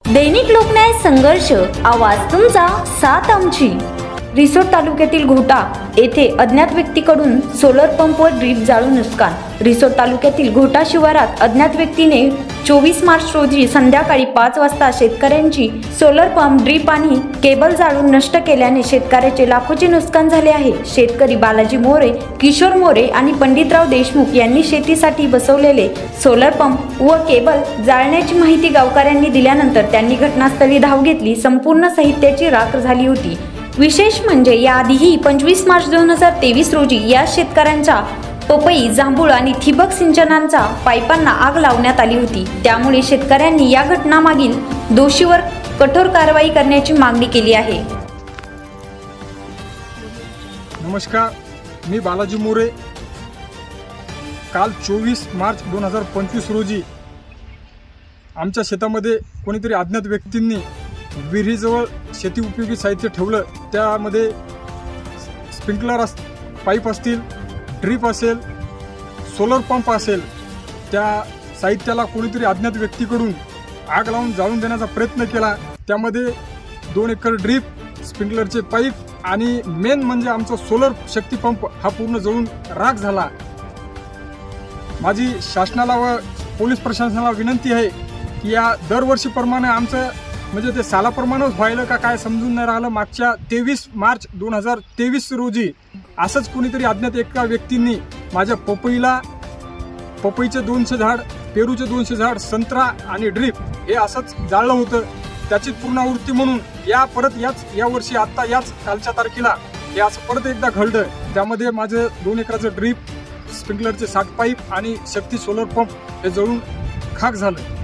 दैनिक लोकन्याय संघर्ष, आवाज तुमचा, साथ आमची। रिसोड तालुक्यातील घोटा येथे अज्ञात व्यक्तीकडून सोलर पंपवर ड्रीप जाळून नुकसान। रिसोड तालुक्यातील घोटा शिवारात अज्ञात व्यक्तीने 24 मार्च रोजी संध्याकाळी 5 वाजता शेतकऱ्यांची सोलर पंप, ड्रीप आणि केबल जाळून नष्ट केल्याने शेतकऱ्याचे लाखोचे नुकसान झाले आहे। शेतकरी बालाजी मोरे, किशोर मोरे आणि पंडितराव देशमुख यांनी शेतीसाठी बसवलेले सोलर पंप व केबल जाळण्याची माहिती गावकऱ्यांनी दिल्यानंतर त्यांनी घटनास्थळी धाव घेतली। संपूर्ण साहित्याची राख झाली होती। विशेष म्हणजे याआधीही 25 मार्च 2023 रोजी या शेतकऱ्यांच्या पपई, जांभूळ आणि ठिबक सिंचनांच्या पाईपांना आग लावण्यात आली होती। त्यामुळे शेतकऱ्यांनी या घटनामागील दोषीवर कठोर कारवाई करण्याची मागणी केली आहे। नमस्कार, मी बालाजी मोरे। काल 24 मार्च 2025 रोजी आमच्या शेतामध्ये कोणीतरी अज्ञात व्यक्तींनी विहिरीजवळ शेती उपयोगी साहित्य ठेवलं। त्यामध्ये स्प्रिंकलर पाईप असतील, ड्रीप असेल, सोलर पंप असेल, त्या साहित्याला कोणीतरी अज्ञात व्यक्तीकडून आग लावून जाळून देण्याचा प्रयत्न केला। त्यामध्ये 2 एकर ड्रीप, स्प्रिंकलरचे पाईप आणि मेन म्हणजे आमचा सोलर शक्ती पंप हा पूर्ण जळून राख झाला। माझी शासनाला व पोलीस प्रशासनाला विनंती आहे की या दरवर्षीप्रमाणे आमचं म्हणजे ते सालाप्रमाणेच व्हायला का काय समजून नाही राहिलं। मागच्या 23 मार्च 2023 रोजी असंच कोणीतरी अज्ञात एका व्यक्तींनी माझ्या पपईचे 200 झाड, पेरूचे 200 झाड, संत्रा आणि ड्रीप हे असंच जाळलं होतं। त्याची पूर्णावृत्ती म्हणून या वर्षी आता याच कालच्या तारखेला हे असं परत एकदा घडलं। त्यामध्ये माझं 2 एकराचं ड्रीप, स्प्रिंकलरचे 60 पाईप आणि शक्ती सोलर पंप हे जळून खाक झालं।